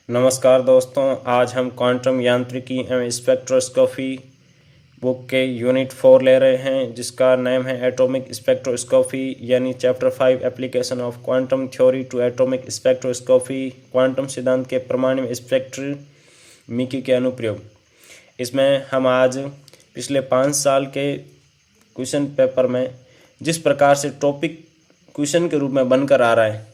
नमस्कार दोस्तों, आज हम क्वांटम यांत्रिकी एवं स्पेक्ट्रोस्कोपी बुक के यूनिट 4 ले रहे हैं, जिसका नाम है एटॉमिक स्पेक्ट्रोस्कोपी यानी chapter 5 application of quantum theory to atomic spectroscopy, quantum सिद्धांत के परमाणु स्पेक्ट्रमिकी के अनुप्रयोग। इसमें हम आज पिछले 5 साल के क्वेश्चन पेपर में जिस प्रकार से टॉपिक क्वेश्चन के रूप में बनकर आ रहा है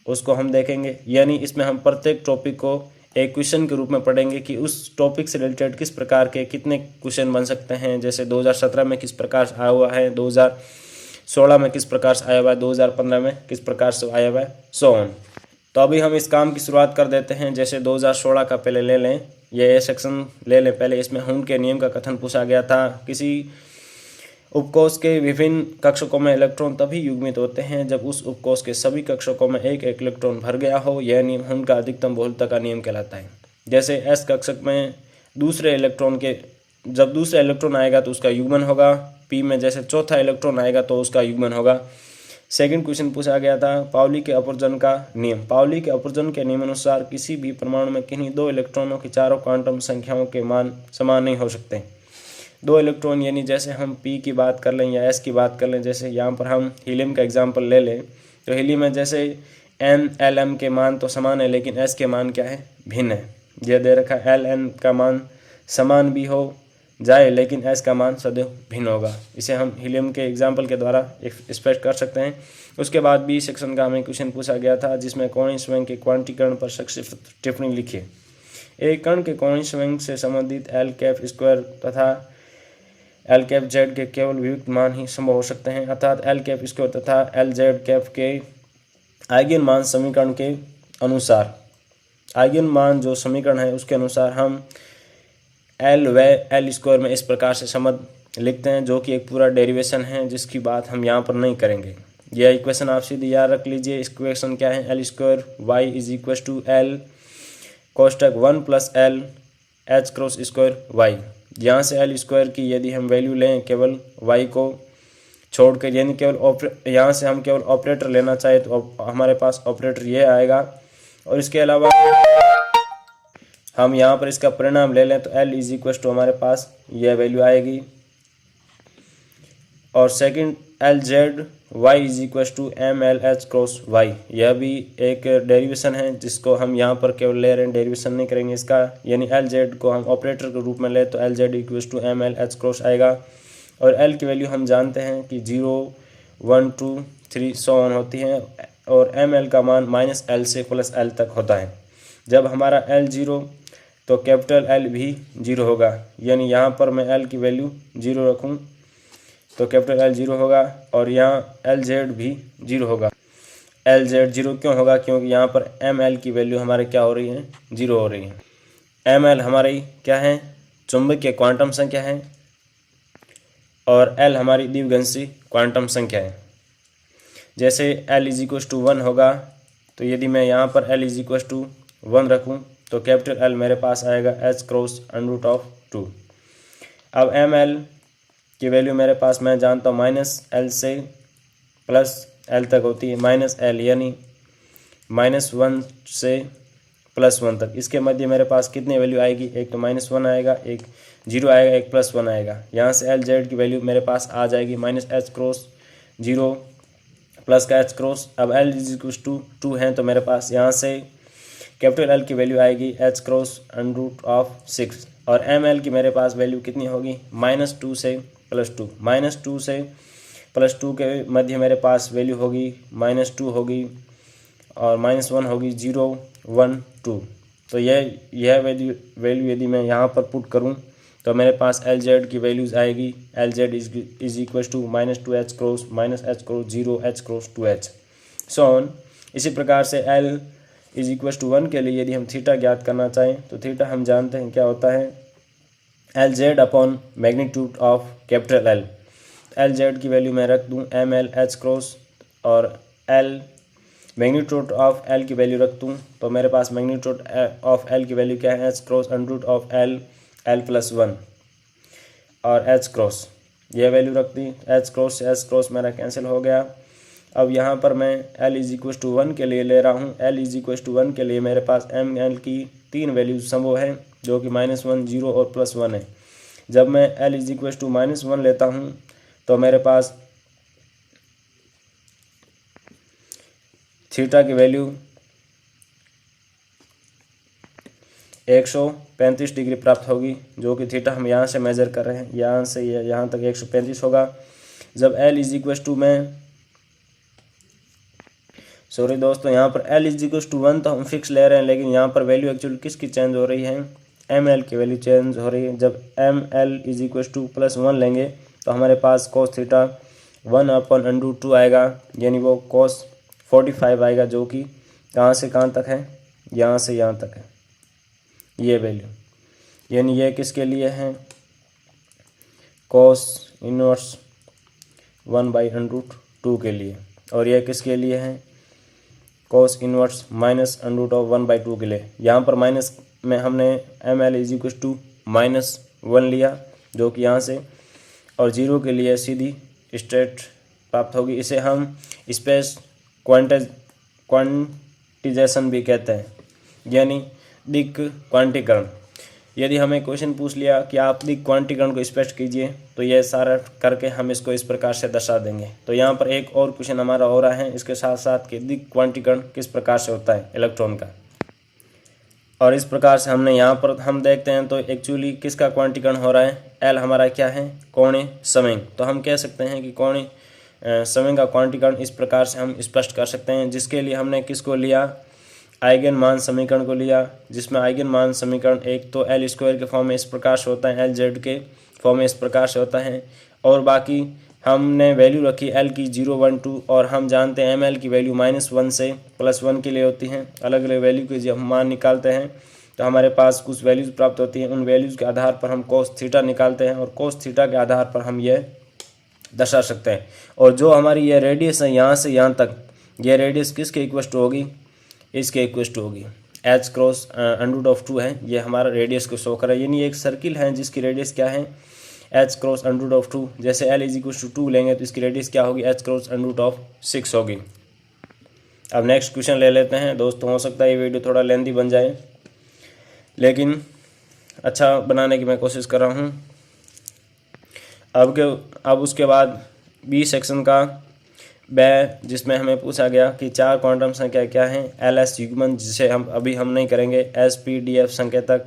उसको हम देखेंगे। यानी इसमें हम प्रत्येक टॉपिक को एक क्वेश्चन के रूप में पढ़ेंगे कि उस टॉपिक से रिलेटेड किस प्रकार के कितने क्वेश्चन बन सकते हैं। जैसे 2017 में किस प्रकार से आया हुआ है, 2016 में किस प्रकार से आया हुआ है, 2015 में किस प्रकार से आया हुआ है, सो ऑन। तो अभी हम इस काम की शुरुआत कर देते हैं। जैसे 2016 का पहले ले लें, ये सेक्शन ले लें पहले। इसमें हुन के नियम का कथन पूछा गया था। किसी उपकोष के विभिन्न कक्षकों में इलेक्ट्रॉन तभी युग्मित होते हैं जब उस उपकोष के सभी कक्षकों में एक एक इलेक्ट्रॉन भर गया हो। यह नियम हुन का अधिकतम बहुलता का नियम कहलाता है। जैसे एस कक्षक में जब दूसरा इलेक्ट्रॉन आएगा तो उसका युग्मन होगा। पी में जैसे चौथा इलेक्ट्रॉन आएगा तो उसका युग्मन होगा। सेकंड क्वेश्चन पूछा गया था पाउली के अपवर्जन का नियम। पाउली के अपवर्जन के नियमानुसार किसी भी परमाणु में किन्हीं दो इलेक्ट्रॉनों की चारों क्वांटम संख्याओं के मान समान नहीं हो सकते। दो इलेक्ट्रॉन यानी जैसे हम पी की बात कर लें या एस की बात कर लें, जैसे यहाँ पर हम हीलियम का एग्जांपल ले लें तो हीलियम में जैसे एन एल एम के मान तो समान है, लेकिन एस के मान क्या है, भिन्न है। यह दे रखा एल एन का मान समान भी हो जाए लेकिन एस का मान सदैव भिन्न होगा। इसे हम हीलियम के एग्जाम्पल के द्वारा स्पष्ट कर सकते हैं। उसके बाद बी सेक्शन का हमें क्वेश्चन पूछा गया था, जिसमें कोणीय संवेग के क्वांटीकरण पर संक्षिप्त टिप्पणी लिखिए। एक कण के कोणीय संवेग से संबंधित एल कैप स्क्वायर तथा एल कैप जेड के केवल वियुक्त मान ही संभव हो सकते हैं, अर्थात एल कैप स्क्वायर तथा एल जेड कैप के आइगन मान समीकरण के अनुसार, आइगन मान जो समीकरण है उसके अनुसार हम एल व एल स्क्वायर में इस प्रकार से संबंध लिखते हैं, जो कि एक पूरा डेरिवेशन है जिसकी बात हम यहाँ पर नहीं करेंगे। यह इक्वेशन आप सीधे याद रख लीजिए। इक्वेशन क्या है, L square Y is equal to L कोष्टक 1 plus L H cross square Y. यहाँ से एल स्क्वायर की यदि हम वैल्यू लें केवल वाई को छोड़कर, यानी केवल यहाँ से हम केवल ऑपरेटर लेना चाहे तो हमारे पास ऑपरेटर ये आएगा। और इसके अलावा हम यहाँ पर इसका परिणाम ले लें तो एल इज इक्व टू हमारे पास यह वैल्यू आएगी। और second L Z Y is equal to M L H cross Y, यह भी एक डेरिवेशन है जिसको हम यहाँ पर केवल ले रहे हैं, डेरिवेशन नहीं करेंगे इसका। यानी एल जेड को हम ऑपरेटर के रूप में ले तो L Z equal to M L H cross आएगा। और एल की वैल्यू हम जानते हैं कि 0 1 2 3 सो ऑन होती है। और एम एल का मान माइनस एल से प्लस एल तक होता है। जब हमारा एल 0 तो कैपिटल एल भी 0 होगा। यानी यहाँ पर मैं एल की वैल्यू 0 रखूँ तो कैपिटल एल 0 होगा और यहाँ एल जेड भी 0 होगा। एल जेड 0 क्यों होगा, क्योंकि यहाँ पर एम एल की वैल्यू हमारे क्या हो रही है, 0 हो रही है। एम एल हमारी क्या है, चुंबकीय क्वांटम संख्या है और एल हमारी द्विघंसी क्वांटम संख्या है। जैसे एल इज इक्व टू 1 होगा तो यदि मैं यहाँ पर एल इज इक्व टू 1 रखूँ तो कैपिटल एल मेरे पास आएगा H cross under root of 2। अब एम एल की वैल्यू मेरे पास मैं जानता हूँ माइनस एल से प्लस एल तक होती है। माइनस एल यानी -1 से +1 तक। इसके मध्य मेरे पास कितनी वैल्यू आएगी, एक तो -1 आएगा, एक 0 आएगा, एक +1 आएगा। यहाँ से एल जेड की वैल्यू मेरे पास आ जाएगी माइनस एच क्रॉस 0 प्लस का एच क्रॉस। अब एल इज इक्व टू 2 है तो मेरे पास यहाँ से कैपिटल एल की वैल्यू आएगी H cross under root of 6। और एम एल की मेरे पास वैल्यू कितनी होगी, -2 से +2। -2 से +2 के मध्य मेरे पास वैल्यू होगी -2 होगी और -1 होगी 0 1 2। तो यह वैल्यू यदि मैं यहाँ पर पुट करूँ तो मेरे पास एल जेड की वैल्यूज़ आएगी। L Z is equal to -2h cross -h cross 0h cross 2h so on. इसी प्रकार से एल इज इक्व टू 1 के लिए यदि हम थीटा ज्ञात करना चाहें तो थीटा हम जानते हैं क्या होता है, L Z upon magnitude of capital L. L Z की वैल्यू मैं रख दूँ एम एल एच क्रॉस और एल मैग्नीट्यूड ऑफ एल की वैल्यू रख दूँ तो मेरे पास मैग्नीट्यूड ऑफ एल की वैल्यू क्या है, H cross under root of L L plus 1 और एच क्रॉस यह वैल्यू रख दी। एच क्रॉस से एच क्रॉस मेरा कैंसिल हो गया। अब यहाँ पर मैं l=1 के लिए ले रहा हूँ। l=1 के लिए मेरे पास ml की 3 वैल्यूज संभव है जो कि -1, 0 और +1 है। जब मैं l=-1 लेता हूँ तो मेरे पास थीटा की वैल्यू 135 डिग्री प्राप्त होगी, जो कि थीटा हम यहाँ से मेजर कर रहे हैं, यहाँ से यहाँ तक 135 होगा। जब दोस्तों यहाँ पर l=1 तो हम फिक्स ले रहे हैं, लेकिन यहाँ पर वैल्यू एक्चुअली किसकी चेंज हो रही है, ml की वैल्यू चेंज हो रही है। जब ml=+1 लेंगे तो हमारे पास cos थीटा 1/√2 आएगा, यानी वो cos 45 आएगा, जो कि कहाँ से कहाँ तक है, यहाँ से यहाँ तक है ये वैल्यू। यानी ये किसके लिए है, cos इनवर्स 1/√2 के लिए, और यह किसके लिए है, cos इनवर्स -√1/2 के लिए। यहाँ पर माइनस में हमने ml=-1 लिया, जो कि यहाँ से, और 0 के लिए सीधी स्ट्रेट प्राप्त होगी। इसे हम स्पेस क्वांटिजेशन भी कहते हैं, यानी दिक् क्वांटीकरण। यदि हमें क्वेश्चन पूछ लिया कि आप दिक् क्वांटीकरण को स्पष्ट कीजिए, तो यह सारा करके हम इसको इस प्रकार से दर्शा देंगे। तो यहाँ पर एक और क्वेश्चन हमारा हो रहा है इसके साथ साथ कि दिक् क्वांटीकरण किस प्रकार से होता है इलेक्ट्रॉन का, और इस प्रकार से हमने यहाँ पर हम देखते हैं तो एक्चुअली किसका क्वांटीकरण हो रहा है, एल हमारा क्या है, कोणीय संवेग। तो हम कह सकते हैं कि कोणीय संवेग का क्वांटीकरण इस प्रकार से हम स्पष्ट कर सकते हैं, जिसके लिए हमने किसको लिया, आइगन मान समीकरण को लिया, जिसमें आइगन मान समीकरण एक तो L² के फॉर्म में इस प्रकार से होता है, LZ के फॉर्म में इस प्रकार से होता है, और बाकी हमने वैल्यू रखी L की 0, 1, 2, और हम जानते हैं ml की वैल्यू -1 से +1 के लिए होती हैं। अलग अलग वैल्यू के जब हम मान निकालते हैं तो हमारे पास कुछ वैल्यूज़ प्राप्त होती हैं। उन वैल्यूज़ के आधार पर हम cos थीटा निकालते हैं, और cos थीटा के आधार पर हम यह दर्शा सकते हैं। और जो हमारी यह रेडियस है यहाँ से यहाँ तक, यह रेडियस किसके इक्वल टू होगी, इसके इक्वल टू होगी h×√2 है, ये हमारा रेडियस को शो कर रहा है। यानी एक सर्किल है जिसकी रेडियस क्या है, h×√2। जैसे l=2 लेंगे तो इसकी रेडियस क्या होगी, h×√6 होगी। अब नेक्स्ट क्वेश्चन ले लेते हैं दोस्तों। हो सकता है ये वीडियो थोड़ा लेंथी बन जाए, लेकिन अच्छा बनाने की मैं कोशिश कर रहा हूँ। अब उसके बाद बी सेक्शन का जिसमें हमें पूछा गया कि 4 क्वांटम संख्या क्या हैं, LS युग्मन, जिसे हम नहीं करेंगे, SPDF संकेतक,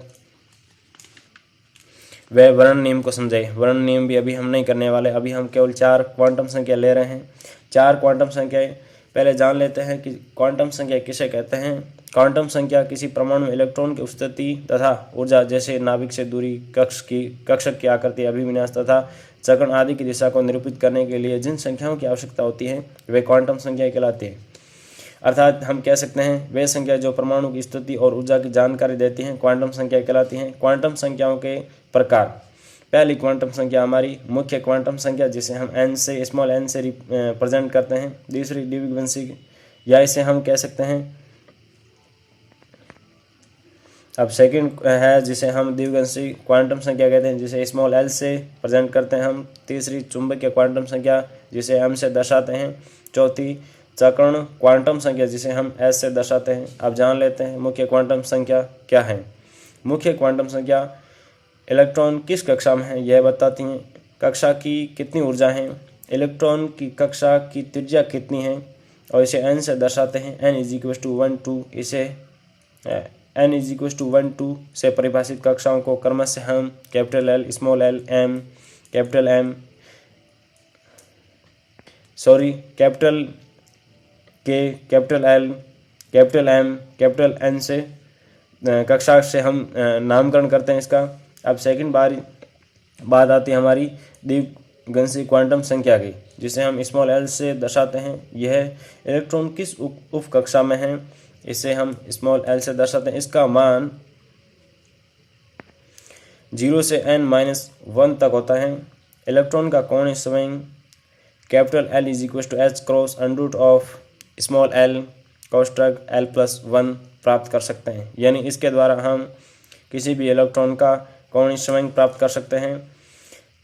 वह वर्ण नियम को समझे। वर्ण नियम भी अभी हम नहीं करने वाले, अभी हम केवल 4 क्वांटम संख्या ले रहे हैं। 4 क्वांटम संख्या पहले जान लेते हैं कि क्वांटम संख्या किसे कहते हैं। क्वांटम संख्या किसी परमाणु में इलेक्ट्रॉन की उपस्थिति तथा ऊर्जा, जैसे नाभिक से दूरी, कक्षक की आकृति, अभिविन्यास तथा चक्रण आदि की दिशा को निरूपित करने के लिए जिन संख्याओं की आवश्यकता होती है वे क्वांटम संख्या कहलाती है। अर्थात हम कह सकते हैं वे संख्या जो परमाणु की स्थिति और ऊर्जा की जानकारी देती हैं क्वांटम संख्या कहलाती हैं। क्वांटम संख्याओं के प्रकार, पहली क्वांटम संख्या हमारी मुख्य क्वांटम संख्या, जिसे हम n से प्रेजेंट करते हैं। दूसरी द्विघांसी, या इसे हम कह सकते हैं, अब सेकंड है जिसे हम द्विघांसी क्वांटम संख्या कहते हैं, जिसे l से प्रेजेंट करते हैं हम। तीसरी चुंबकीय क्वांटम संख्या, जिसे m से दर्शाते हैं। चौथी चक्रण क्वांटम संख्या, जिसे हम s से दर्शाते हैं। अब जान लेते हैं मुख्य क्वांटम संख्या क्या है। मुख्य क्वांटम संख्या इलेक्ट्रॉन किस कक्षा में है यह बताती हैं, कक्षा की कितनी ऊर्जा है, इलेक्ट्रॉन की कक्षा की त्रिज्या कितनी है, और इसे n से दर्शाते हैं। n=1, 2, इसे n=1, 2 से परिभाषित कक्षाओं को क्रमशः हम capital L, small l, m, capital M, capital K, capital L, capital M, capital N से कक्षा से हम नामकरण करते हैं इसका। अब सेकंड बात आती है हमारी द्विघांसी क्वांटम संख्या की, जिसे हम l से दर्शाते हैं। यह इलेक्ट्रॉन किस उप कक्षा में है, इसे हम l से दर्शाते हैं। इसका मान 0 से n-1 तक होता है। इलेक्ट्रॉन का कोणीय संवेग कैपिटल L=h×√l कोष्ठक l+1 प्राप्त कर सकते हैं। यानी इसके द्वारा हम किसी भी इलेक्ट्रॉन का कोणीय संवेग प्राप्त कर सकते हैं।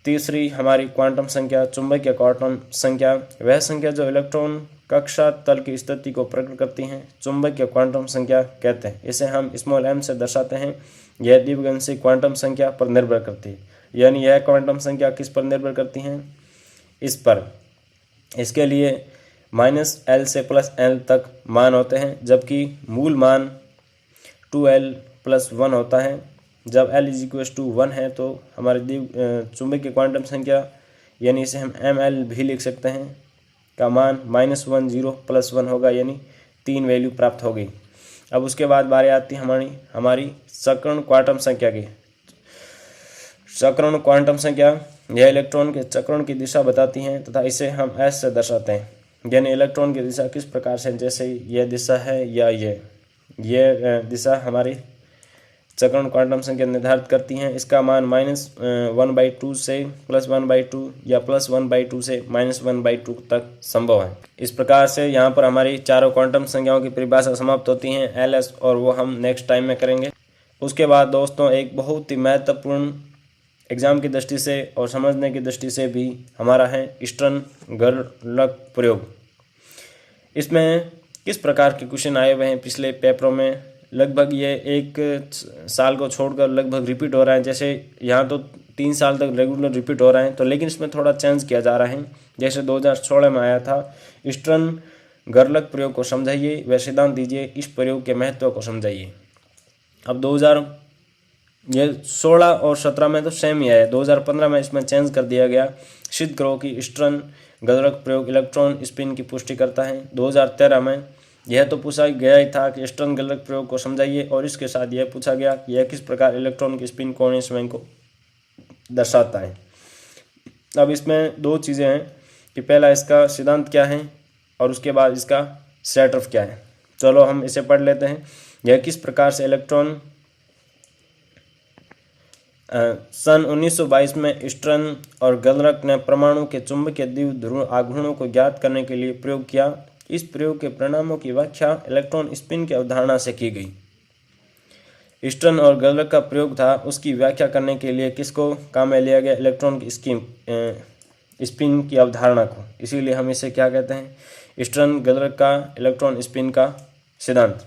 तीसरी हमारी क्वांटम संख्या चुंबकीय क्वांटम संख्या, वह संख्या जो इलेक्ट्रॉन कक्षा तल की स्थिति को प्रकट करती हैं चुंबकीय क्वांटम संख्या कहते हैं। इसे हम स्मॉल m से दर्शाते हैं। यह द्विभाजक क्वांटम संख्या पर निर्भर करती है, यानी यह क्वांटम संख्या किस पर निर्भर करती हैं, इस पर। इसके लिए -L से +L तक मान होते हैं, जबकि मूल मान 2L+1 होता है। जब L = 1 है तो हमारी चुंबकीय क्वांटम संख्या, यानी इसे हम ml भी लिख सकते हैं, का मान -1 0 +1 होगा, यानी 3 वैल्यू प्राप्त होगी। अब उसके बाद बारी आती है हमारी सकर्ण क्वांटम संख्या की। सकर्ण क्वांटम संख्या यह इलेक्ट्रॉन के चक्रण की दिशा बताती हैं तथा इसे हम s से दर्शाते हैं, यानी इलेक्ट्रॉन की दिशा किस प्रकार से, जैसे यह दिशा है या ये दिशा हमारी चक्रण क्वांटम संख्या निर्धारित करती हैं। इसका मान -1/2 से +1/2 या +1/2 से -1/2 तक संभव है। इस प्रकार से यहाँ पर हमारी चारों क्वांटम संख्याओं की परिभाषा समाप्त होती हैं, LS, और वो हम नेक्स्ट टाइम में करेंगे। उसके बाद दोस्तों एक बहुत ही महत्वपूर्ण एग्जाम की दृष्टि से और समझने की दृष्टि से भी हमारा है स्टर्न-गर्लक प्रयोग। इसमें किस प्रकार के क्वेश्चन आए हुए हैं पिछले पेपरों में, लगभग ये 1 साल को छोड़कर लगभग रिपीट हो रहा है। जैसे यहाँ तो 3 साल तक रेगुलर रिपीट हो रहा है, तो लेकिन इसमें थोड़ा चेंज किया जा रहा है। जैसे 2016 में आया था, स्टर्न-गर्लक प्रयोग को समझाइए व सिद्धांत दीजिए, इस प्रयोग के महत्व को समझाइए। अब 2016 और 17 में तो सेम ही है, 2015 में इसमें चेंज कर दिया गया। सिद्ध करो कि स्टर्न-गर्लक प्रयोग इलेक्ट्रॉन स्पिन की पुष्टि करता है। 2013 में यह तो पूछा गया ही था कि स्टर्न-गर्लक प्रयोग को समझाइए, और इसके साथ यह पूछा गया कि यह किस प्रकार इलेक्ट्रॉन की स्पिन कोणीय संवेग को दर्शाता है। अब इसमें 2 चीज़ें हैं कि पहला इसका सिद्धांत क्या है और उसके बाद इसका सेट ऑफ क्या है। चलो हम इसे पढ़ लेते हैं। यह किस प्रकार से इलेक्ट्रॉन सन 1922 में स्टर्न और गर्लक ने परमाणु के चुंबकीय द्विध्रुव आघूर्णों को ज्ञात करने के लिए प्रयोग किया। इस प्रयोग के परिणामों की व्याख्या इलेक्ट्रॉन स्पिन की अवधारणा से की गई। स्टर्न और गर्लक का प्रयोग था, उसकी व्याख्या करने के लिए किसको काम में लिया गया, इलेक्ट्रॉन की स्पिन की अवधारणा को। इसीलिए हम इसे क्या कहते हैं, स्टर्न गर्लक का इलेक्ट्रॉन स्पिन का सिद्धांत।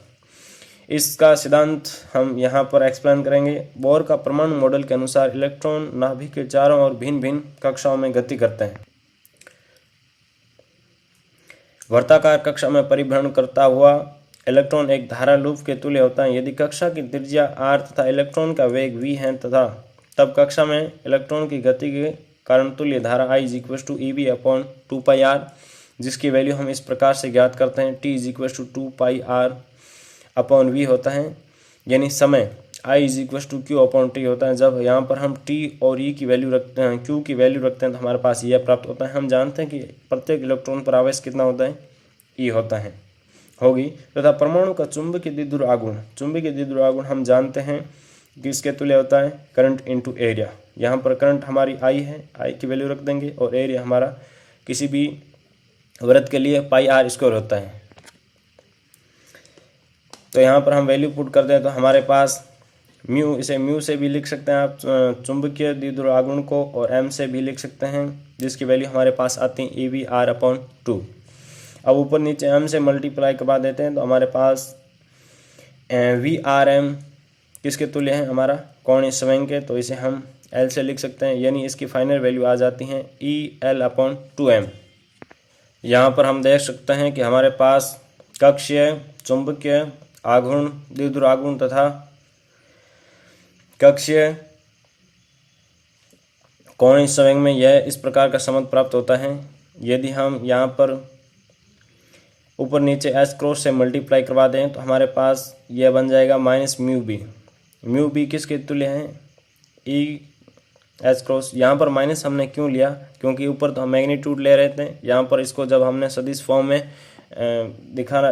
इसका सिद्धांत हम यहाँ पर एक्सप्लेन करेंगे। बोर का परमाणु मॉडल के अनुसार इलेक्ट्रॉन नाभिक के चारों ओर भिन्न भिन्न कक्षाओं में गति करते हैं। वर्ताकार कक्षा में परिभ्रमण करता हुआ इलेक्ट्रॉन एक धारा लूप के तुल्य होता है। यदि कक्षा की त्रिज्या r तथा इलेक्ट्रॉन का वेग v है तथा तब कक्षा में इलेक्ट्रॉन की गति के कारण तुल्य धारा I = EV/2πr, जिसकी वैल्यू हम इस प्रकार से ज्ञात करते हैं, T = 2πr/v होता है, यानी समय I = Q/T होता है। जब यहाँ पर हम T और E की वैल्यू रखते हैं, Q की वैल्यू रखते हैं, तो हमारे पास यह प्राप्त होता है। हम जानते हैं कि प्रत्येक इलेक्ट्रॉन पर आवेश कितना होता है, E होता है, होगी। तथा परमाणु का चुंबकीय द्विध्रुव आघूर्ण हम जानते हैं कि इसके तुल्य होता है करंट इनटू एरिया। यहाँ पर करंट हमारी I है, I की वैल्यू रख देंगे, और एरिया हमारा किसी भी वृत्त के लिए πr² होता है। तो यहाँ पर हम वैल्यू पुट कर दें तो हमारे पास म्यू, इसे म्यू से भी लिख सकते हैं आप चुंबकीय द्विध्रुव आघूर्ण को, और m से भी लिख सकते हैं, जिसकी वैल्यू हमारे पास आती है EV/2। अब ऊपर नीचे m से मल्टीप्लाई करवा देते हैं तो हमारे पास VRM किसके तुल्य है, हमारा कोणीय संवेग के, तो इसे हम L से लिख सकते हैं, यानी इसकी फाइनल वैल्यू आ जाती है EL/2m। यहाँ पर हम देख सकते हैं कि हमारे पास कक्षीय चुंबकीय आघूर्ण, द्विध्रुव आघूर्ण तथा कक्षीय कोणीय संवेग में यह इस प्रकार का संबंध प्राप्त होता है। यदि हम यहाँ पर ऊपर नीचे S× से मल्टीप्लाई करवा दें तो हमारे पास यह बन जाएगा -μb। μb किसके तुल्य है, E/S। यहाँ पर माइनस हमने क्यों लिया, क्योंकि ऊपर तो हम मैग्नीट्यूड ले रहे थे, यहाँ पर इसको जब हमने सदिश फॉर्म में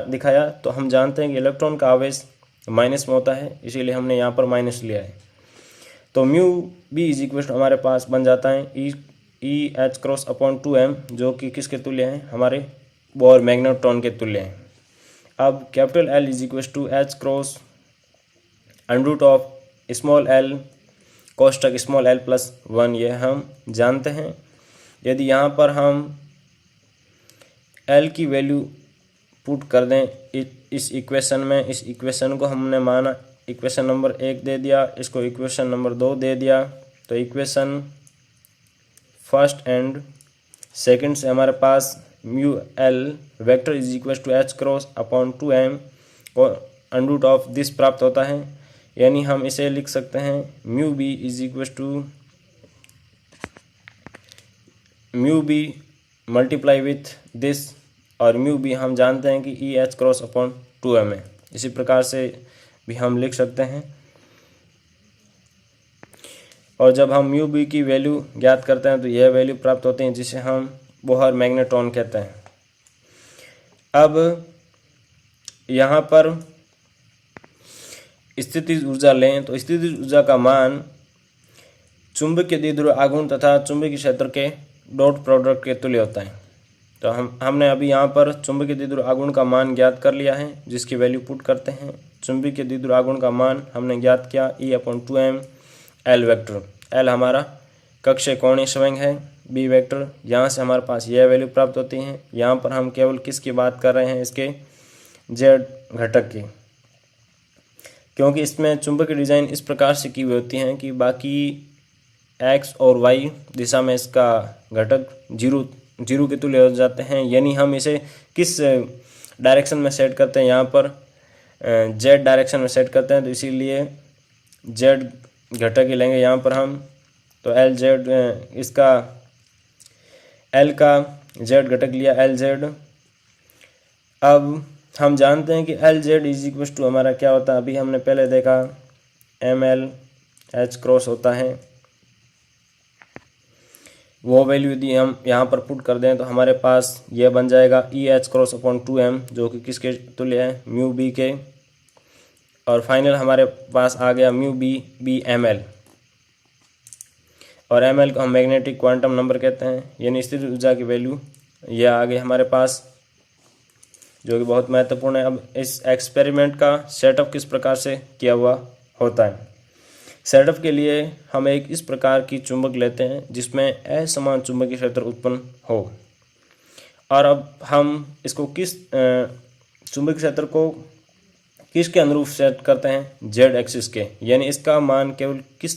दिखाया तो हम जानते हैं कि इलेक्ट्रॉन का आवेश माइनस में होता है, इसीलिए हमने यहाँ पर माइनस लिया है। तो μb हमारे पास बन जाता है EH/2m, जो कि किसके तुल्य है, हमारे बोर मैग्नेट्रॉन के तुल्य है। अब capital L = H √(small l) (small l+1), यह हम जानते हैं। यदि यहाँ पर हम एल की वैल्यू पुट कर दें इस इक्वेशन में। इस इक्वेशन को हमने माना इक्वेशन नंबर 1 दे दिया, इसको इक्वेशन नंबर 2 दे दिया। तो इक्वेशन फर्स्ट एंड सेकंड से हमारे पास mu L vector is equal to H cross upon 2m और अंडर रूट ऑफ दिस प्राप्त होता है। यानी हम इसे लिख सकते हैं mu B is equal to mu B multiply with this, और म्यू बी हम जानते हैं कि E H cross upon 2m है। इसी प्रकार से भी हम लिख सकते हैं। और जब हम म्यू बी की वैल्यू ज्ञात करते हैं तो यह वैल्यू प्राप्त होती है जिसे हम बोहर मैग्नेट्रॉन कहते हैं। अब यहाँ पर स्थितिज ऊर्जा लें तो स्थितिज ऊर्जा का मान चुंबकीय द्विध्रुव आघूर्ण तथा चुंबकीय क्षेत्र के डॉट प्रोडक्ट के तुल्य होता है। तो हमने अभी यहाँ पर चुंबकीय द्विध्रुव आघूर्ण का मान ज्ञात कर लिया है, जिसकी वैल्यू पुट करते हैं। चुंबकीय द्विध्रुव आघूर्ण का मान हमने ज्ञात किया E/2m एल वेक्टर। एल हमारा कक्षीय कोणीय संवेग है, बी वेक्टर यहाँ से हमारे पास यह वैल्यू प्राप्त होती है। यहाँ पर हम केवल किसकी बात कर रहे हैं, इसके जेड घटक की, क्योंकि इसमें चुंबकीय डिजाइन इस प्रकार से की हुई होती है कि बाकी एक्स और वाई दिशा में इसका घटक जीरो के तुल्य हो जाते हैं। यानी हम इसे किस डायरेक्शन में सेट करते हैं, यहाँ पर जेड डायरेक्शन में सेट करते हैं, तो इसीलिए जेड घटक ही लेंगे यहाँ पर हम। तो एल जेड, इसका एल का जेड घटक लिया एल जेड। अब हम जानते हैं कि L Z is equal to हमारा क्या होता है, अभी हमने पहले देखा एम एल एच क्रॉस होता है। वो वैल्यू यदि हम यहाँ पर पुट कर दें तो हमारे पास यह बन जाएगा E H cross upon 2m, जो कि किसके तुल्य है, म्यू बी के। और फाइनल हमारे पास आ गया म्यू बी एम एल, और एम एल को हम मैग्नेटिक क्वांटम नंबर कहते हैं। यानी स्थिर ऊर्जा की वैल्यू यह आ गई हमारे पास, जो कि बहुत महत्वपूर्ण है। अब इस एक्सपेरिमेंट का सेटअप किस प्रकार से किया हुआ होता है। सेटअप के लिए हम एक इस प्रकार की चुंबक लेते हैं जिसमें असमान चुंबकीय क्षेत्र उत्पन्न हो, और अब हम इसको किस चुंबकीय क्षेत्र को किसके अनुरूप सेट करते हैं, जेड एक्सिस के। यानी इसका मान केवल किस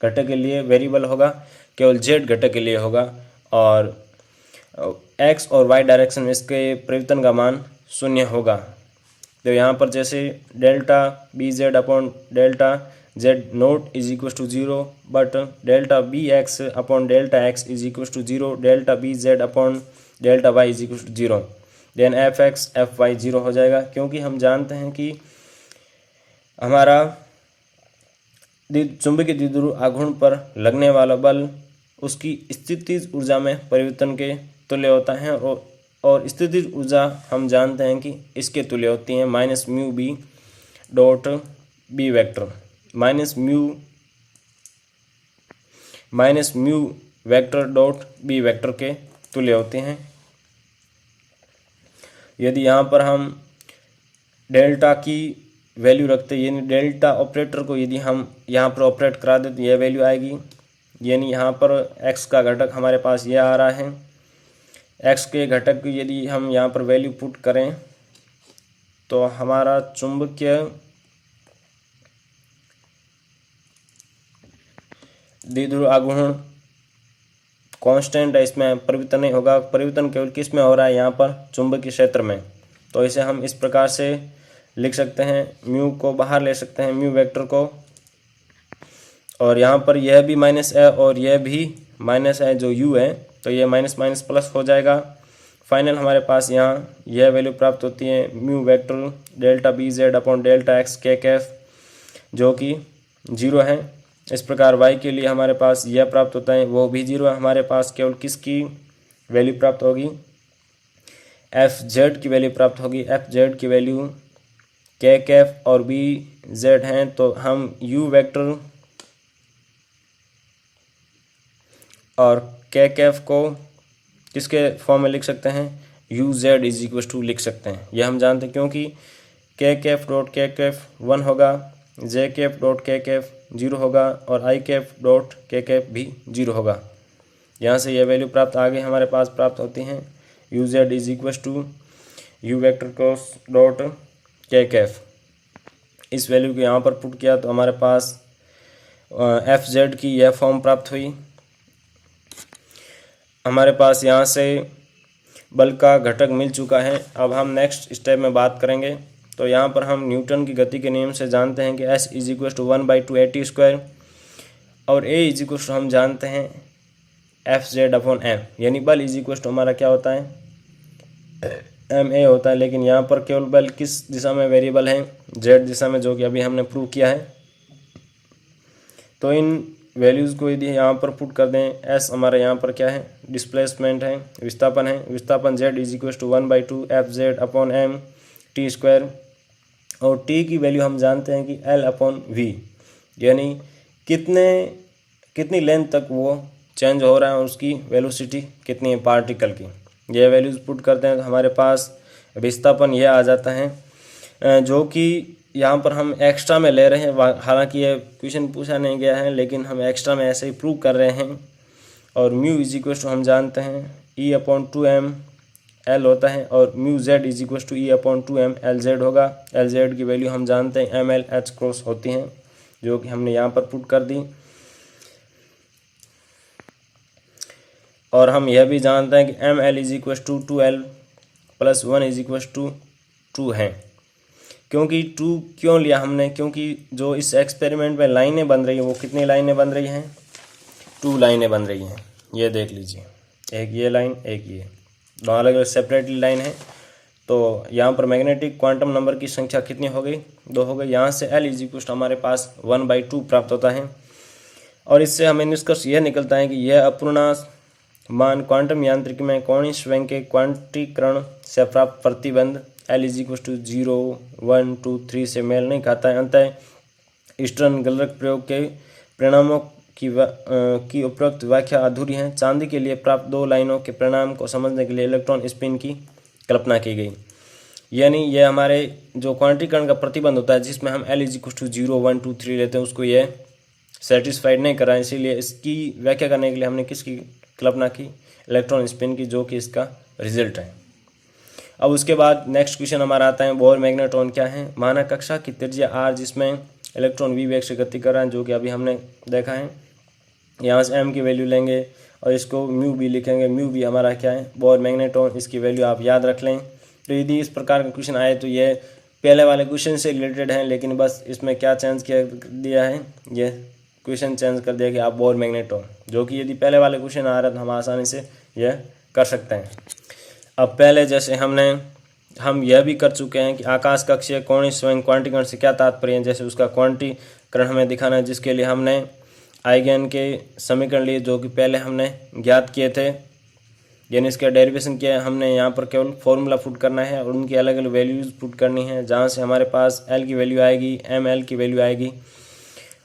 घटक के लिए वेरिएबल होगा, केवल जेड घटक के लिए होगा, और एक्स और वाई डायरेक्शन में इसके परिवर्तन का मान 0 होगा। तो यहाँ पर जैसे delta B Z upon delta Z not is equal to 0, but delta B X upon delta X is equal to 0, delta B Z upon delta Y is equal to 0, then F X F Y 0 हो जाएगा। क्योंकि हम जानते हैं कि हमारा चुंबकीय द्विध्रुव आघूर्ण पर लगने वाला बल उसकी स्थितिज ऊर्जा में परिवर्तन के तुल्य होता है, और स्थितिज ऊर्जा हम जानते हैं कि इसके तुल्य होती है minus mu B dot B vector, minus mu vector dot B vector के तुल्य होते हैं। यदि यहाँ पर हम डेल्टा की वैल्यू रखते हैं, यानी डेल्टा ऑपरेटर को यदि हम यहाँ पर ऑपरेट करा दें तो यह वैल्यू आएगी। यानी यहाँ पर एक्स का घटक हमारे पास यह आ रहा है, एक्स के घटक की यदि हम यहाँ पर वैल्यू पुट करें तो हमारा चुंबकीय द्विध्रुव आघूर्ण कांस्टेंट है, इसमें परिवर्तन नहीं होगा। परिवर्तन केवल किस में हो रहा है, यहाँ पर चुंबकीय क्षेत्र में। तो इसे हम इस प्रकार से लिख सकते हैं, म्यू को बाहर ले सकते हैं, म्यू वेक्टर को, और यहाँ पर यह भी माइनस है और यह भी माइनस है जो यू है, तो यह माइनस माइनस प्लस हो जाएगा। फाइनल हमारे पास यहाँ यह वैल्यू प्राप्त होती है mu vector delta B Z upon delta X के कैफ, जो कि 0 है। इस प्रकार y के लिए हमारे पास यह प्राप्त होता है, वो भी 0 है। हमारे पास केवल किसकी वैल्यू प्राप्त होगी, एफ जेड की वैल्यू प्राप्त होगी। एफ जेड की वैल्यू के कैफ और बी जेड हैं, तो हम यू वेक्टर और के कैफ को किसके फॉर्म में लिख सकते हैं, U Z is equal to लिख सकते हैं। यह हम जानते हैं क्योंकि के कैफ डॉट के कैफ 1 होगा, जे कैफ डॉट के कैफ 0 होगा, और आई कैफ डॉट के कैफ भी 0 होगा। यहाँ से यह वैल्यू प्राप्त आगे हमारे पास प्राप्त होती हैं। U Z is equal to U vector cross dot के कैफ। इस वैल्यू को यहाँ पर पुट किया तो हमारे पास एफ जेड की यह फॉर्म प्राप्त हुई। हमारे पास यहाँ से बल का घटक मिल चुका है। अब हम नेक्स्ट स्टेप में बात करेंगे। तो यहाँ पर हम न्यूटन की गति के नियम से जानते हैं कि S is equal to 1/2 AT square और ए इज इक्व टू हम जानते हैं एफ जेड अपॉन एम, यानी बल इज इक्व टू हमारा क्या होता है एम ए होता है। लेकिन यहाँ पर केवल बल किस दिशा में वेरिएबल है, जेड दिशा में, जो कि अभी हमने प्रूव किया है। तो इन वैल्यूज़ को यदि यहाँ पर पुट कर दें, एस हमारा यहाँ पर क्या है डिस्प्लेसमेंट है, विस्थापन है। विस्थापन Z is equal to 1/2 F Z upon M T square और टी की वैल्यू हम जानते हैं कि एल अपॉन वी, यानी कितनी लेंथ तक वो चेंज हो रहा है, उसकी वेलोसिटी कितनी है पार्टिकल की। ये वैल्यूज़ पुट करते हैं तो हमारे पास विस्थापन यह आ जाता है, जो कि यहाँ पर हम एक्स्ट्रा में ले रहे हैं। हालांकि ये क्वेश्चन पूछा नहीं गया है, लेकिन हम एक्स्ट्रा में ऐसे ही प्रूव कर रहे हैं। और म्यू इज इक्व टू हम जानते हैं ई अपॉन 2m एल होता है और mu Z is equal to E upon 2m L Z होगा। एल जेड की वैल्यू हम जानते हैं ml/h क्रॉस होती हैं, जो कि हमने यहाँ पर पुट कर दी। और हम यह भी जानते हैं कि ml is equal to 2l + 1 is equal to 2 है। क्योंकि 2 क्यों लिया हमने, क्योंकि जो इस एक्सपेरिमेंट में लाइनें बन रही हैं वो कितनी लाइनें बन रही हैं, 2 लाइनें बन रही हैं। ये देख लीजिए, एक ये लाइन, एक ये, दो अलग अलग सेपरेटली लाइन है। तो यहाँ पर मैग्नेटिक क्वांटम नंबर की संख्या कितनी हो गई, 2 हो गई। यहाँ से एल इज इक्वल टू हमारे पास 1/2 प्राप्त होता है। और इससे हमें निष्कर्ष यह निकलता है कि यह अपूर्णांक मान क्वांटम यांत्रिकी में कोणीय संवेग के क्वांटीकरण से प्राप्त प्रतिबंध एल इज इक्वल टू 0, 1, 2, 3 से मेल नहीं खाता है। अंततः ईस्टर्न गलरक प्रयोग के परिणामों की उपरोक्त व्याख्या अधूरी है। चांदी के लिए प्राप्त 2 लाइनों के परिणाम को समझने के लिए इलेक्ट्रॉन स्पिन की कल्पना की गई। यानी यह हमारे जो क्वांटीकरण का प्रतिबंध होता है, जिसमें हम एल इज इक्वल टू 0, 1, 2, 3 लेते हैं, उसको यह सेटिस्फाइड नहीं करा। इसीलिए इसकी व्याख्या करने के लिए हमने किसकी कल्पना की, इलेक्ट्रॉन स्पिन की, जो कि इसका रिजल्ट है। अब उसके बाद नेक्स्ट क्वेश्चन हमारा आता है बोर मैग्नेट्रॉन क्या है। माना कक्षा की त्रिज्या r जिसमें इलेक्ट्रॉन v वेग से गति कर रहा है, जो कि अभी हमने देखा है। यहाँ से m की वैल्यू लेंगे और इसको म्यू भी लिखेंगे। म्यू भी हमारा क्या है बोर मैग्नेट्रॉन, इसकी वैल्यू आप याद रख लें। तो यदि इस प्रकार का क्वेश्चन आए तो ये पहले वाले क्वेश्चन से रिलेटेड है, लेकिन बस इसमें क्या चेंज किया दिया है, ये क्वेश्चन चेंज कर दिया कि आप बोर मैग्नेट्रॉन, जो कि यदि पहले वाले क्वेश्चन आ रहा है तो हम आसानी से यह कर सकते हैं। अब पहले जैसे हम यह भी कर चुके हैं कि आकाश कक्षीय कोणीय संवेग क्वांटीकरण से क्या तात्पर्य है, जैसे उसका क्वांटीकरण हमें दिखाना है, जिसके लिए हमने आइगन के समीकरण लिए, जो कि पहले हमने ज्ञात किए थे, यानी इसका डेरिवेशन किया है। हमने यहाँ पर केवल फॉर्मूला पुट करना है और उनकी अलग अलग वैल्यूज़ पुट करनी है, जहाँ से हमारे पास एल की वैल्यू आएगी, ml की वैल्यू आएगी।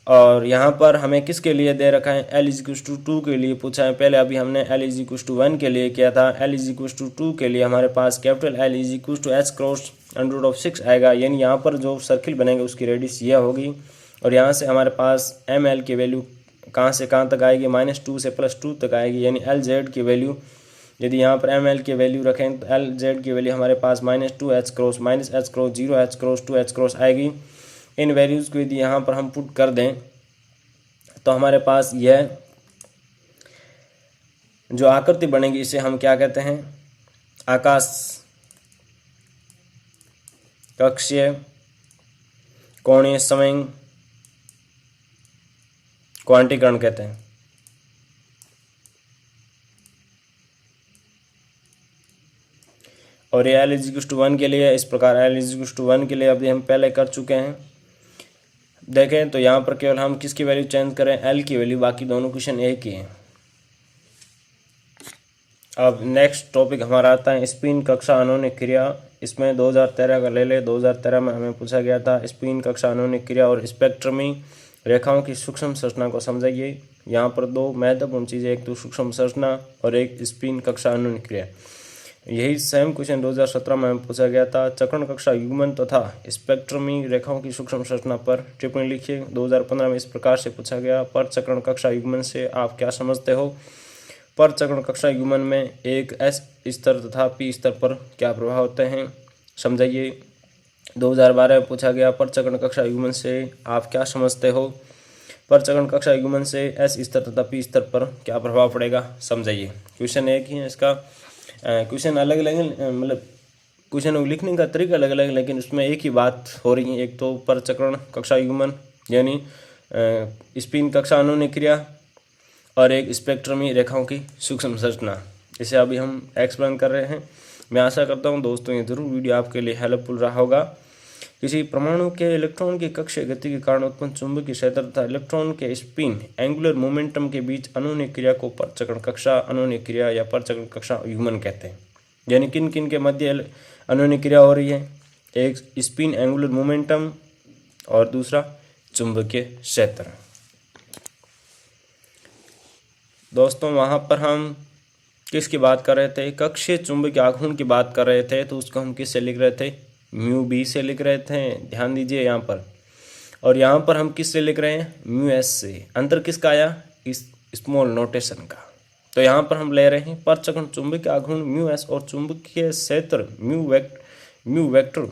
और यहाँ पर हमें किसके लिए दे रखा है, एल इज इक्वल टू 2 के लिए पूछा है। पहले अभी हमने एल इज इक्वल टू 1 के लिए किया था। एल इज इक्वल टू 2 के लिए हमारे पास capital L is equal to h cross √6 आएगा, यानी यहाँ पर जो सर्किल बनेगा उसकी रेडियस यह होगी। और यहाँ से हमारे पास ml की वैल्यू कहाँ से कहाँ तक आएगी, -2 से +2 तक आएगी, यानी एल जेड की वैल्यू यदि यहाँ पर ml की वैल्यू रखें तो एल जेड की वैल्यू हमारे पास -2h cross -h cross 0h cross 2h cross आएगी। इन वैल्यूज़ को यदि यहाँ पर हम पुट कर दें तो हमारे पास यह जो आकृति बनेगी इसे हम क्या कहते हैं, आकाश कक्षीय कोणीय संवेग क्वांटीकरण कहते हैं। और ये एल इज इक्वल टू 1 के लिए इस प्रकार, एल इज इक्वल टू 1 के लिए अभी हम पहले कर चुके हैं। देखें तो यहाँ पर केवल हम किसकी वैल्यू चेंज करें, एल की वैल्यू, बाकी दोनों क्वेश्चन एक ही हैं। अब नेक्स्ट टॉपिक हमारा आता है स्पिन कक्षा अनोनिक क्रिया। इसमें 2013 का ले ले, 2013 में हमें पूछा गया था स्पिन कक्षा अनोनिक क्रिया और स्पेक्ट्रमी रेखाओं की सूक्ष्म संरचना को समझाइए। यहाँ पर 2 महत्वपूर्ण चीज़ें, एक तो सूक्ष्म संरचना और एक स्पिन कक्षा अनोनिक क्रिया। यही सेम क्वेश्चन 2017 में हमें पूछा गया था। चक्रण कक्षा युग्मन तथा स्पेक्ट्रमी रेखाओं की सूक्ष्म संरचना पर टिप्पणी लिखिए। 2015 में इस प्रकार से पूछा गया, पर चक्रण कक्षा युग्मन से आप क्या समझते हो। परचक्रण कक्षा युग्मन में एक S स्तर तथा P स्तर पर क्या प्रभाव होते हैं, समझाइए। 2012 में पूछा गया परचक्रण कक्षा युग्मन से आप क्या समझते हो, परचक्रण कक्षा युग्मन से S स्तर तथा P स्तर पर क्या प्रभाव पड़ेगा, समझाइए। क्वेश्चन एक ही है, इसका क्वेश्चन अलग अलग मतलब क्वेश्चन लिखने का तरीका अलग अलग, लेकिन उसमें एक ही बात हो रही है। एक तो परचक्रण कक्षा युग्मन यानी स्पिन कक्षा अनुनीय क्रिया और एक स्पेक्ट्रमी रेखाओं की सूक्ष्म संरचना, इसे अभी हम एक्सप्लेन कर रहे हैं। मैं आशा करता हूं दोस्तों ये जरूर वीडियो आपके लिए हेल्पफुल रहा होगा। किसी परमाणु के इलेक्ट्रॉन की कक्षीय गति के कारण उत्पन्न चुंबकीय क्षेत्र तथा इलेक्ट्रॉन के स्पिन एंगुलर मोमेंटम के बीच अनुनीय क्रिया को परचक्रण कक्षा अनुनीय क्रिया या परचक्रण कक्षा युग्मन कहते हैं। यानी किन किन के मध्य अनुनीय क्रिया हो रही है, एक स्पिन एंगुलर मोमेंटम और दूसरा चुंबकीय क्षेत्र। दोस्तों वहाँ पर हम किसकी बात कर रहे थे, कक्षीय चुंबकीय आघूर्ण की बात कर रहे थे, तो उसको हम किससे लिख रहे थे, म्यू बी से लिख रहे थे, ध्यान दीजिए यहाँ पर। और यहाँ पर हम किससे लिख रहे हैं, म्यू एस से। अंतर किसका आया, इस स्मॉल नोटेशन का। तो यहाँ पर हम ले रहे हैं परचक्रण चुंबकीय आघूर्ण म्यू एस और चुंबकीय क्षेत्र म्यू वेक्टर,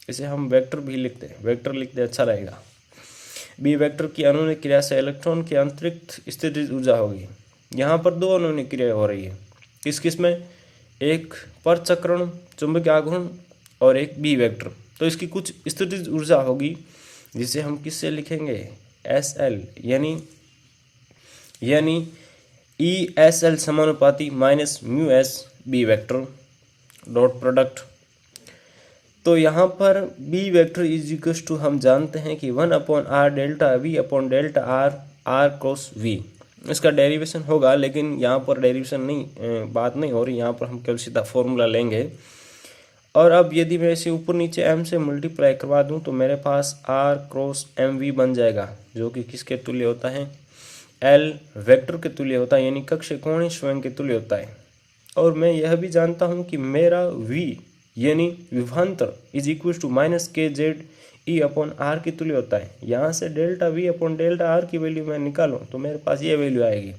इसे हम वेक्टर भी लिखते हैं, वेक्टर लिखते अच्छा रहेगा। बी वेक्टर की अनुनीय क्रिया से इलेक्ट्रॉन की अंतरिक्ष स्थितिज ऊर्जा होगी। यहाँ पर दो अनुनीय क्रिया हो रही है, किस किस में, एक परचक्रण चुंबकीय आघूर्ण और एक बी वेक्टर। तो इसकी कुछ स्थितिज ऊर्जा होगी जिसे हम किससे लिखेंगे, एस एल, यानी ई एस एल समानुपाती minus mu S B vector dot product. तो यहाँ पर B vector is equal to हम जानते हैं कि 1/r delta V upon delta R cross V, इसका डेरिवेशन होगा, लेकिन यहाँ पर डेरिवेशन नहीं बात नहीं हो रही, यहाँ पर हम केवल सीधा फॉर्मूला लेंगे। और अब यदि मैं इसे ऊपर नीचे m से मल्टीप्लाई करवा दूँ तो मेरे पास r क्रॉस एम वी बन जाएगा, जो कि किसके तुल्य होता है, l वेक्टर के तुल्य होता है, यानी कक्षीय कोणीय स्वयं के तुल्य होता है। और मैं यह भी जानता हूँ कि मेरा v यानी विभवांतर इज इक्वल टू माइनस के जेड ई अपॉन आर की तुल्य होता है। यहाँ से delta V upon delta are की वैल्यू मैं निकालूँ तो मेरे पास ये वैल्यू आएगी,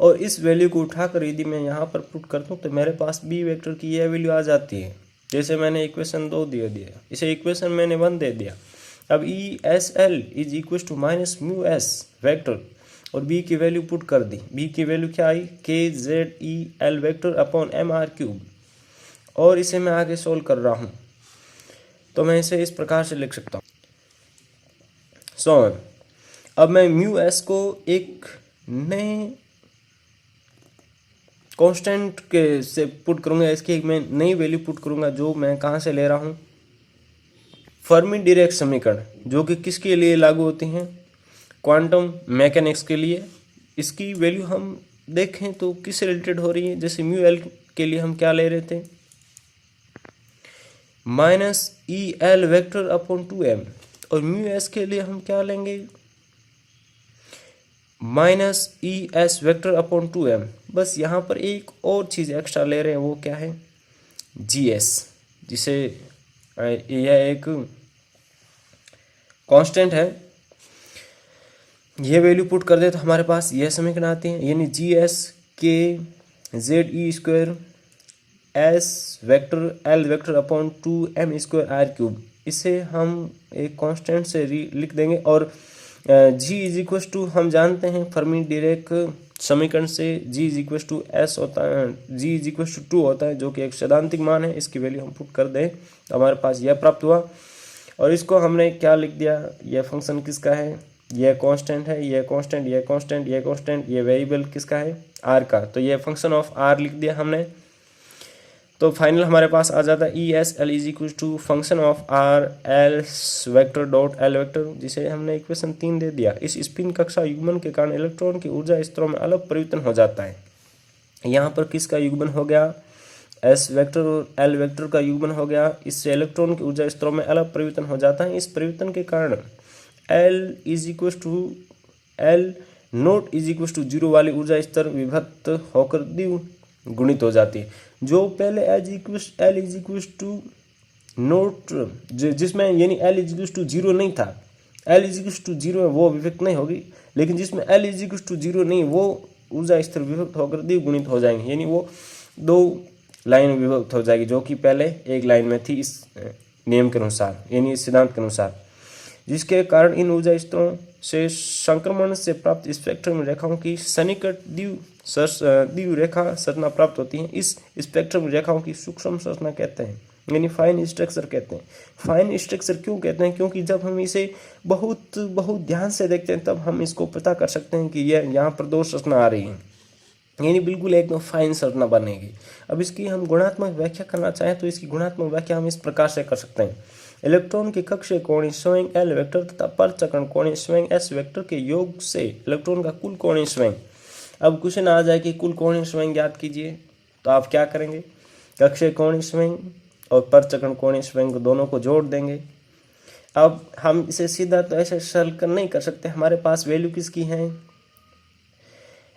और इस वैल्यू को उठाकर यदि मैं यहाँ पर पुट कर दूँ तो मेरे पास बी वेक्टर की यह वैल्यू आ जाती है। जैसे मैंने इक्वेशन 2 दे दिया, इसे इक्वेशन मैंने 1 दे दिया। अब E S L is equal to minus mu S vector और बी की वैल्यू पुट कर दी। बी की वैल्यू क्या आई, K Z E L vector upon M R cube, और इसे मैं आगे सोल्व कर रहा हूँ तो मैं इसे इस प्रकार से लिख सकता हूँ। अब मैं म्यू एस को एक नए कांस्टेंट के से पुट करूँगा, इसकी एक मैं नई वैल्यू पुट करूँगा, जो मैं कहाँ से ले रहा हूँ, फर्मी डीरेक समीकरण, जो कि किसके लिए लागू होती हैं, क्वांटम मैकेनिक्स के लिए। इसकी वैल्यू हम देखें तो किससे रिलेटेड हो रही है, जैसे म्यू एल के लिए हम क्या ले रहे थे, माइनस ई एल वेक्टर अपॉन 2m, और म्यू एस के लिए हम क्या लेंगे, minus E S vector upon 2m। बस यहाँ पर एक और चीज़ एक्स्ट्रा ले रहे हैं, वो क्या है, जी एस, जिसे यह एक कांस्टेंट है। यह वैल्यू पुट कर दे तो हमारे पास यह समीकरण आती है, यानी G S K Z E square S vector L vector upon 2m square R cube. इसे हम एक कांस्टेंट से लिख देंगे, और जी इज इक्वल टू हम जानते हैं फर्मी डीरेक समीकरण से जी इज इक्वल टू एस होता है, जी इज इक्वल टू 2 होता है, जो कि एक सैद्धांतिक मान है। इसकी वैल्यू हम पुट कर दें तो हमारे पास यह प्राप्त हुआ, और इसको हमने क्या लिख दिया, यह फंक्शन किसका है, यह कांस्टेंट है, यह कांस्टेंट, यह कांस्टेंट, यह कांस्टेंट, यह वेरिएबल किसका है, आर का। तो यह फंक्शन ऑफ आर लिख दिया हमने। तो फाइनल हमारे पास आ जाता है E S L is equal to function of R L vector dot L vector, जिसे हमने इक्वेशन 3 दे दिया। इस स्पिन कक्षा युग्मन के कारण इलेक्ट्रॉन की ऊर्जा स्तरों में अलग परिवर्तन हो जाता है। यहाँ पर किसका युग्मन हो गया, एस वेक्टर और एल वेक्टर का युग्मन हो गया। इससे इलेक्ट्रॉन की ऊर्जा स्तरों में अलग परिवर्तन हो जाता है। इस परिवर्तन के कारण L is equal to L naught is equal to 0 वाली ऊर्जा स्तर विभक्त होकर द्विगुणित हो जाती है। जो पहले L is equal to naught जिसमें यानी एल इज इक्वल टू 0 नहीं था, एल इज इक्वल टू 0 है वो विभक्त नहीं होगी, लेकिन जिसमें एल इज इक्वल टू 0 नहीं वो ऊर्जा स्तर विभक्त होकर द्विगुणित हो जाएंगे, यानी वो 2 लाइन विभक्त हो जाएगी जो कि पहले एक लाइन में थी इस नियम के अनुसार, यानी इस सिद्धांत के अनुसार, जिसके कारण इन ऊर्जा स्तरों से संक्रमण से प्राप्त स्पेक्ट्रम रेखाओं की सन्निकट द्विव रेखा संरचना प्राप्त होती है। इस स्पेक्ट्रम रेखाओं की सूक्ष्म संरचना कहते हैं, यानी फाइन स्ट्रक्चर कहते हैं। फाइन स्ट्रक्चर क्यों कहते हैं? क्योंकि जब हम इसे बहुत बहुत ध्यान से देखते हैं तब हम इसको पता कर सकते हैं कि यह यहाँ पर 2 संरचना आ रही हैं, यानी बिल्कुल एकदम फाइन संरचना बनेगी। अब इसकी हम गुणात्मक व्याख्या करना चाहें तो इसकी गुणात्मक व्याख्या हम इस प्रकार से कर सकते हैं। इलेक्ट्रॉन के कक्षीय कोणीय संवेग L वेक्टर तथा परचक्रण कोणीय संवेग S वेक्टर के योग से इलेक्ट्रॉन का कुल कोणीय संवेग। अब क्वेश्चन आ जाए कि कुल कोणीय संवेग ज्ञात कीजिए, तो आप क्या करेंगे? कक्षीय कोणीय संवेग और परचक्रण कोणीय संवेग दोनों को जोड़ देंगे। अब हम इसे सीधा तो ऐसे सरल कर नहीं कर सकते, हमारे पास वैल्यू किसकी है?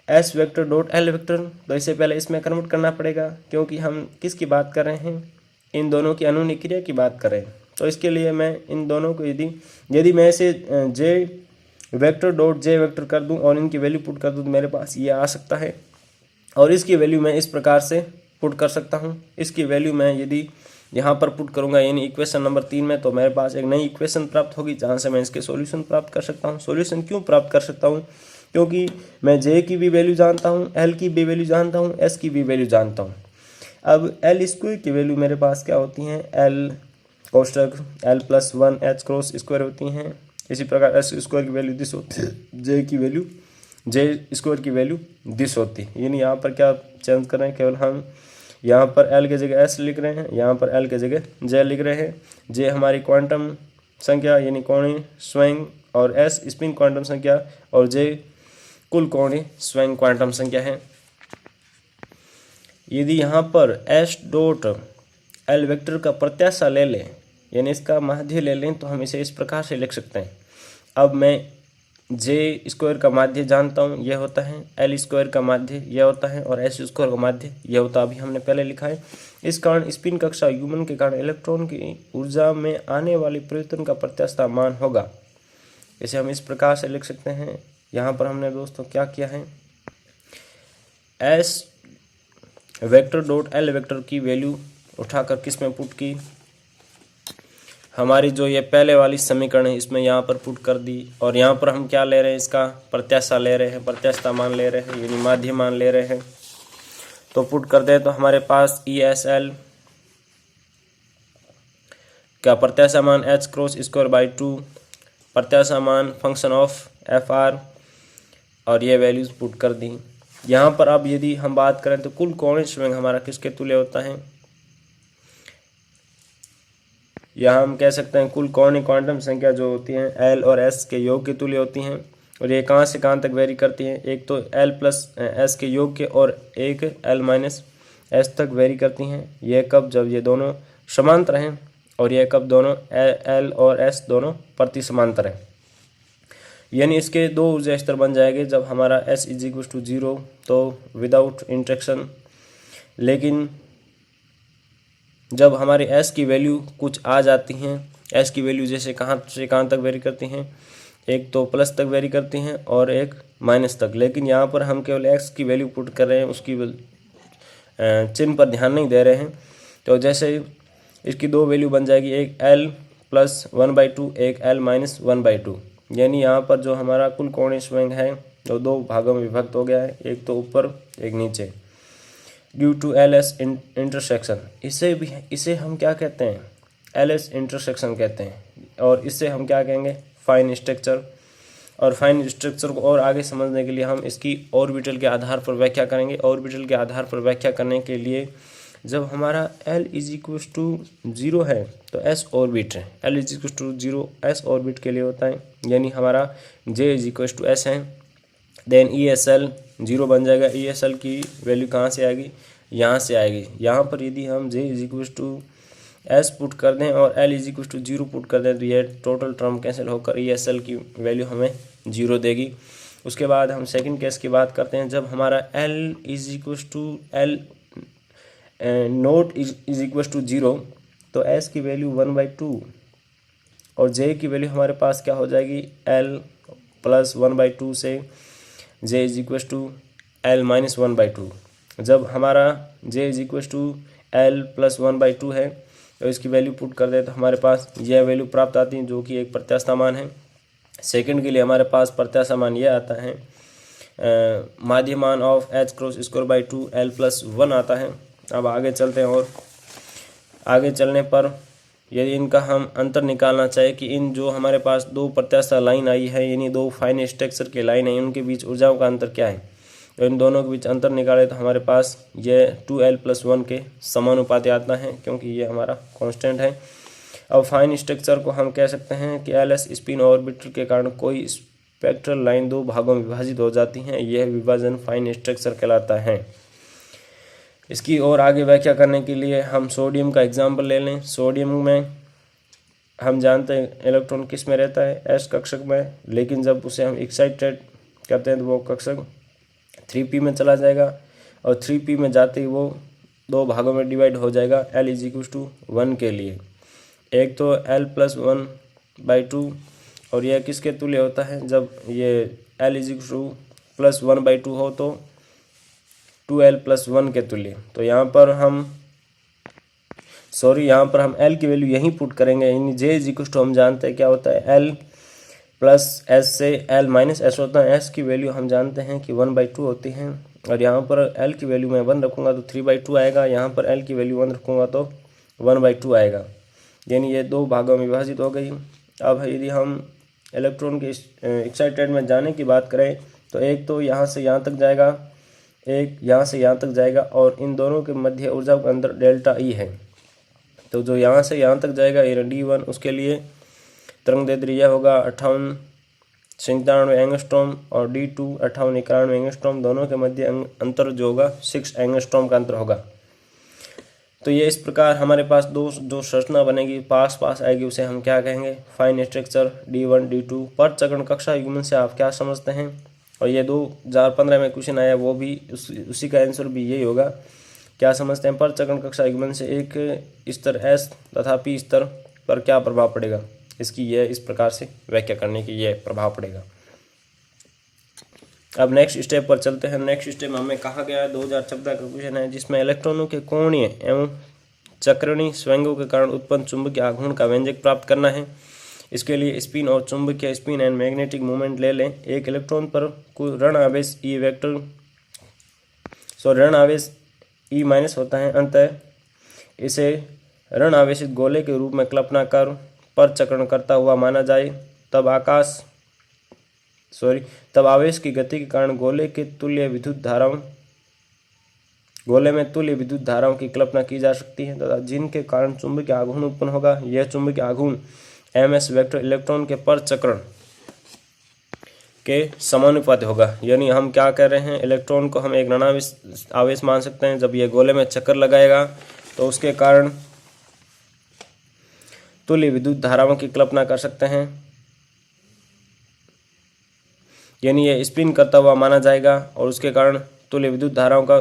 S vector dot L vector, तो इसे पहले इसमें कन्वर्ट करना पड़ेगा, क्योंकि हम किसकी बात कर रहे हैं? इन दोनों की अनुनिय क्रिया की बात कर रहे हैं। तो इसके लिए मैं इन दोनों को यदि मैं इसे J vector dot J vector कर दूं और इनकी वैल्यू पुट कर दूं तो मेरे पास ये आ सकता है, और इसकी वैल्यू मैं इस प्रकार से पुट कर सकता हूं। इसकी वैल्यू मैं यदि यहाँ पर पुट करूँगा यानी इक्वेशन नंबर 3 में, तो मेरे पास एक नई इक्वेशन प्राप्त होगी जहाँ से मैं इसके सॉल्यूशन प्राप्त कर सकता हूँ। सॉल्यूशन क्यों प्राप्त कर सकता हूँ? क्योंकि मैं J की भी वैल्यू जानता हूँ, L की भी वैल्यू जानता हूँ, S की भी वैल्यू जानता हूँ। अब L स्क्वायर की वैल्यू मेरे पास क्या होती हैं? L कोष्टक L plus 1 H cross square होती हैं। इसी प्रकार S स्क्वायर की वैल्यू दिस होती है, J की वैल्यू J स्क्वायर की वैल्यू दिस होती है। यानी यहाँ पर क्या चेंज कर रहे हैं? केवल हम यहाँ पर L के जगह S लिख रहे हैं, यहाँ पर L के जगह J लिख रहे हैं। J हमारी क्वांटम संख्या यानी कोणीय संवेग, और S स्पिन क्वांटम संख्या, और J कुल कोणीय संवेग क्वांटम संख्या है। यदि यहाँ पर S डॉट L वेक्टर का प्रत्याशा ले लें, यानी इसका माध्य ले लें, तो हम इसे इस प्रकार से लिख सकते हैं। अब मैं J स्क्वायर का माध्य जानता हूँ, यह होता है, L स्क्वायर का माध्य यह होता है, और S स्क्वायर का माध्य यह होता है। अभी हमने पहले लिखा है। इस कारण स्पिन कक्षा युग्मन के कारण इलेक्ट्रॉन की ऊर्जा में आने वाली परिवर्तन का प्रत्याशा मान होगा। इसे हम इस प्रकार से लिख सकते हैं। यहाँ पर हमने दोस्तों क्या किया है? S vector dot L vector की वैल्यू उठाकर किस में पुट की? हमारी जो ये पहले वाली समीकरण है इसमें यहाँ पर पुट कर दी, और यहाँ पर हम क्या ले रहे हैं? इसका प्रत्याशा ले रहे हैं, प्रत्याशा मान ले रहे हैं, यानी माध्य मान ले रहे हैं। तो पुट कर दे तो हमारे पास ESL का प्रत्याशा मान H क्रॉस स्क्वायर बाई 2, प्रत्याशा मान फंक्शन ऑफ FR, और ये वैल्यूज पुट कर दी। यहाँ पर अब यदि हम बात करें तो कुल कोणीय संवेग हमारा किसके तुल्य होता है? यहाँ हम कह सकते हैं कुल कोणीय क्वांटम संख्या जो होती हैं L और S के योग के तुल्य होती हैं, और ये कहाँ से कहाँ तक वेरी करती हैं? एक तो L प्लस S के योग के, और एक L माइनस S तक वेरी करती हैं। यह कब? जब ये दोनों समांतर हैं, और यह कब? दोनों L और S दोनों प्रति समांतर हैं। यानी इसके 2 ऊर्जा स्तर बन जाएंगे जब हमारा S इज इक्वल टू 0, तो विदाउट इंट्रैक्शन। लेकिन जब हमारे S की वैल्यू कुछ आ जाती हैं, S की वैल्यू जैसे कहाँ से कहाँ तक वेरी करती हैं? एक तो प्लस तक वेरी करती हैं और एक माइनस तक। लेकिन यहाँ पर हम केवल x की वैल्यू पुट कर रहे हैं, उसकी चिन्ह पर ध्यान नहीं दे रहे हैं। तो जैसे इसकी 2 वैल्यू बन जाएगी, एक L प्लस 1/2, एक L माइनस 1/2। यानी यहाँ पर जो हमारा कुल कोणीय संवेग है वो 2 भागों में विभक्त हो गया है, एक तो ऊपर एक नीचे, ड्यू टू LS इंटरसेक्शन। इसे हम क्या कहते हैं? LS इंटरसेक्शन कहते हैं। और इससे हम क्या कहेंगे? Fine structure. और फाइन स्ट्रक्चर को और आगे समझने के लिए हम इसकी ऑर्बिटल के आधार पर व्याख्या करेंगे। ऑर्बिटल के आधार पर व्याख्या करने के लिए जब हमारा L इज इक्वल टू 0 है तो S ऑर्बिट है। L is equal to 0 S orbit के लिए होता है, यानी हमारा J is equal to S है। देन ESL 0 बन जाएगा। ESL की वैल्यू कहाँ से आएगी? यहाँ से आएगी। यहाँ पर यदि हम J is equal to S put कर दें और L is equal to 0 put कर दें तो ये टोटल टर्म कैंसिल होकर ESL की वैल्यू हमें 0 देगी। उसके बाद हम सेकंड केस की बात करते हैं, जब हमारा L is equal to L naught is equal to 0 तो S की वैल्यू 1/2 और J की वैल्यू हमारे पास क्या हो जाएगी? L प्लस 1/2 से J is equal to L-1/2। जब हमारा J is equal to L+1/2 है तो इसकी वैल्यू पुट कर दे तो हमारे पास यह वैल्यू प्राप्त आती है जो कि एक प्रत्यास्था मान है। सेकंड के लिए हमारे पास प्रत्यास्था मान यह आता है माध्यमान ऑफ H×2 L+1 आता है। अब आगे चलते हैं और आगे चलने पर यदि इनका हम अंतर निकालना चाहे कि इन जो हमारे पास दो प्रत्यास्था लाइन आई है यानी दो फाइन स्ट्रक्चर की लाइन है उनके बीच ऊर्जाओं का अंतर क्या है, तो इन दोनों के बीच अंतर निकाले तो हमारे पास ये 2L+1 के समानुपाती आता है क्योंकि ये हमारा कांस्टेंट है। अब फाइन स्ट्रक्चर को हम कह सकते हैं कि LS स्पिन ऑर्बिटर के कारण कोई स्पेक्ट्रल लाइन दो भागों में विभाजित हो जाती हैं, यह विभाजन फाइन स्ट्रक्चर कहलाता है। इसकी और आगे व्याख्या करने के लिए हम सोडियम का एग्जाम्पल ले लें। सोडियम में हम जानते हैं इलेक्ट्रॉन किस में रहता है, S कक्षक में, लेकिन जब उसे हम एक्साइटेड करते हैं तो वो कक्षक 3p में चला जाएगा और 3p में जाते ही वो दो भागों में डिवाइड हो जाएगा L=1 के लिए। एक तो L+1/2 और यह किसके तुल्य होता है, जब ये L=+1/2 हो तो 2L+1 के तुल्य। तो यहाँ पर हम L की वैल्यू यहीं पुट करेंगे, यानी J हम जानते हैं क्या होता है L+S से L-S होता है। S की वैल्यू हम जानते हैं कि 1/2 होती है और यहाँ पर L की वैल्यू मैं 1 रखूँगा तो 3/2 आएगा, यहाँ पर L की वैल्यू 1 रखूँगा तो 1/2 आएगा, यानी ये दो भागों में विभाजित हो गई। अब यदि हम इलेक्ट्रॉन के एक्साइटेड में जाने की बात करें तो एक तो यहाँ से यहाँ तक जाएगा, एक यहाँ से यहाँ तक जाएगा और इन दोनों के मध्य ऊर्जा के अंदर ΔE है। तो जो यहाँ से यहाँ तक जाएगा ये D1, उसके लिए तरंगदैर्ध्य यह होगा 5897 एंगस्ट्रॉम और D2 5891 एंगस्ट्रॉम, दोनों के मध्य अंतर जो होगा 6 एंगस्ट्रॉम का अंतर होगा। तो ये इस प्रकार हमारे पास दो जो संरचना बनेगी पास पास आएगी उसे हम क्या कहेंगे, फाइन स्ट्रक्चर D1 D2। पर चक्रण कक्षा युग्मन से आप क्या समझते हैं, और ये 2015 में क्वेश्चन आया वो भी उसी का आंसर भी यही होगा। क्या समझते हैं, पर चक्रण कक्षा युग्मन से एक स्तर S तथा P स्तर पर क्या प्रभाव पड़ेगा, इसकी यह इस प्रकार से व्याख्या करने की यह प्रभाव पड़ेगा। अब नेक्स्ट स्टेप पर चलते हैं। नेक्स्ट स्टेप में हमें कहा गया है 2014 का क्वेश्चन है जिसमें इलेक्ट्रॉनों के कोणीय एवं चक्रणीय स्वयंगों के कारण उत्पन्न चुंबकीय आघूर्ण का व्यंजक प्राप्त करना है। इसके लिए स्पिन और चुंबकीय स्पिन एंड मैग्नेटिक मूवमेंट ले लें। एक इलेक्ट्रॉन पर कोई ऋण आवेश ऋण आवेश E- होता है। अंतः इसे ऋण आवेशित गोले के रूप में कल्पना कर पर चक्रण करता हुआ माना जाए, तब आवेश की गति के कारण गोले में तुल्य विद्युत धाराओं की कल्पना की जा सकती है तथा जिनके कारण चुंबकीय आघूर्ण उत्पन्न होगा। यह चुंबकीय आघूर्ण ms वेक्टर इलेक्ट्रॉन के पर चक्रण के समानुपाती होगा। यानी हम क्या कह रहे हैं, इलेक्ट्रॉन को हम एक ऋण आवेश मान सकते हैं। जब यह गोले में चक्कर लगाएगा तो उसके कारण तुल्य विद्युत धाराओं की कल्पना कर सकते हैं, यानी यह स्पिन करता हुआ माना जाएगा और उसके कारण तुल्य विद्युत धाराओं का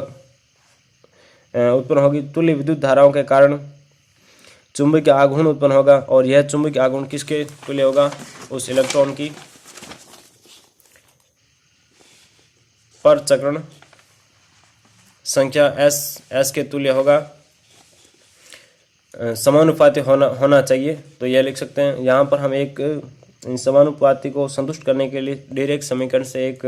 उत्पन्न होगी। तुल्य विद्युत धाराओं के कारण चुंबकीय आघूर्ण उत्पन्न होगा और यह चुंबकीय आघूर्ण किसके तुल्य होगा, उस इलेक्ट्रॉन की पर चक्रण संख्या S के तुल्य होगा, समानुपाती होना चाहिए। तो यह लिख सकते हैं। यहाँ पर हम एक समानुपाती को संतुष्ट करने के लिए डायरेक्ट समीकरण से एक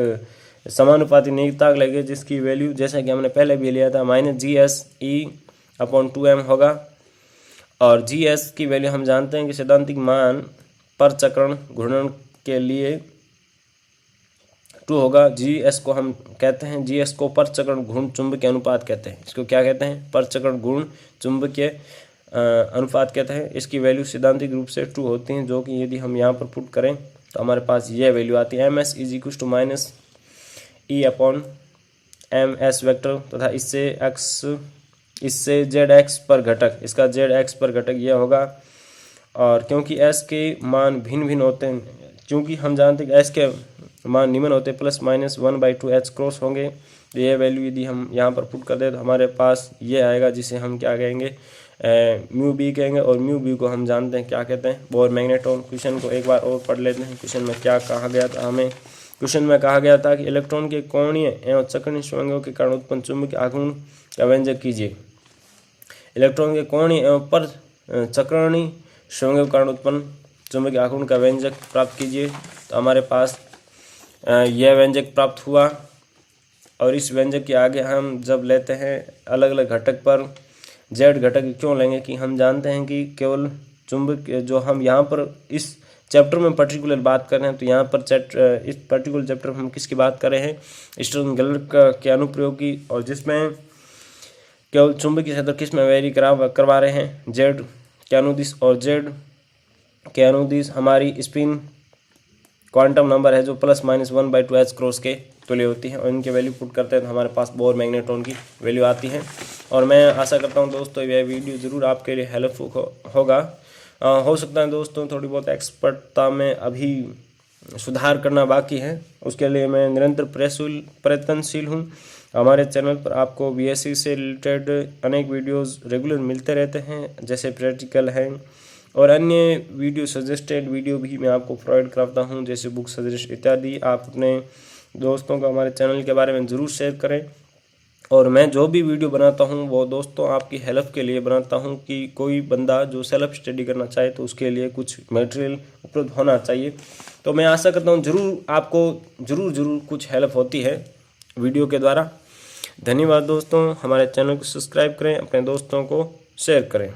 समानुपाती नियतांक लेंगे जिसकी वैल्यू जैसा कि हमने पहले भी लिया था -GS/E/2m होगा। और GS की वैल्यू हम जानते हैं कि सैद्धांतिक मान पर चक्रण घूर्णन के लिए 2 होगा। GS को हम कहते हैं, GS को पर चक्रण घूर्ण चुंबकीय अनुपात कहते हैं। इसको क्या कहते हैं, पर चक्रण घूर्ण चुंबकीय अनुपात कहते हैं। इसकी वैल्यू सैद्धांतिक रूप से 2 होती हैं, जो कि यदि हम यहाँ पर पुट करें तो हमारे पास यह वैल्यू आती है MS = E/ms वेक्टर तथा इससे ZX पर घटक, इसका ZX पर घटक यह होगा। और क्योंकि S के मान भिन्न भिन्न होते हैं, क्योंकि हम जानते हैं कि S के मान निम्न होते हैं +-1/2 H होंगे, तो यह वैल्यू यदि हम यहाँ पर पुट कर दें तो हमारे पास ये आएगा जिसे हम क्या कहेंगे, μB कहेंगे। और μB को हम जानते हैं क्या कहते हैं, बोर मैग्नेट्रॉन। क्वेश्चन को एक बार और पढ़ लेते हैं। क्वेश्चन में क्या कहा गया था हमें, क्वेश्चन में कहा गया था कि इलेक्ट्रॉन के कोणीय एवं चक्रणीय संवेगों के कारण उत्पन्न चुंबकीय आघूर्ण का व्यंजक कीजिए। इलेक्ट्रॉन के कोणीय एवं पर चक्रणीय संवेगों के कारण उत्पन्न चुंबकीय आघूर्ण का व्यंजक प्राप्त कीजिए। तो हमारे पास यह व्यंजक प्राप्त हुआ, और इस व्यंजक के आगे हम जब लेते हैं अलग अलग घटक पर जेड घटक क्यों लेंगे कि हम जानते हैं कि केवल चुंबक जो हम यहाँ पर इस चैप्टर में पर्टिकुलर बात कर रहे हैं, तो यहाँ पर इस पर्टिकुलर चैप्टर में हम किसकी बात कर रहे हैं, स्टर्न-गेर्लर के अनुप्रयोग की, और जिसमें केवल चुंबकीय क्षेत्र किस में वेरी करवा रहे हैं, जेड के अनुदिश, और जेड के अनुदिश हमारी स्पिन क्वांटम नंबर है जो ±1/2 h के तुल्य होती है, और इनके वैल्यू पुट करते हैं तो हमारे पास बोर मैग्नेट्रॉन की वैल्यू आती है। और मैं आशा करता हूं दोस्तों यह वीडियो ज़रूर आपके लिए हेल्पफुल होगा। हो सकता है दोस्तों थोड़ी बहुत एक्सपर्टता में अभी सुधार करना बाकी है, उसके लिए मैं निरंतर प्रयत्नशील हूँ। हमारे चैनल पर आपको बीएससी से रिलेटेड अनेक वीडियोस रेगुलर मिलते रहते हैं, जैसे प्रैक्टिकल हैं और अन्य वीडियो सजेस्टेड वीडियो भी मैं आपको प्रोवाइड करता हूं, जैसे बुक सजेस्ट इत्यादि। आप अपने दोस्तों को हमारे चैनल के बारे में ज़रूर शेयर करें, और मैं जो भी वीडियो बनाता हूं वो दोस्तों आपकी हेल्प के लिए बनाता हूं कि कोई बंदा जो सेल्फ स्टडी करना चाहे तो उसके लिए कुछ मटेरियल उपलब्ध होना चाहिए। तो मैं आशा करता हूं ज़रूर आपको ज़रूर कुछ हेल्प होती है वीडियो के द्वारा। धन्यवाद दोस्तों, हमारे चैनल को सब्सक्राइब करें, अपने दोस्तों को शेयर करें।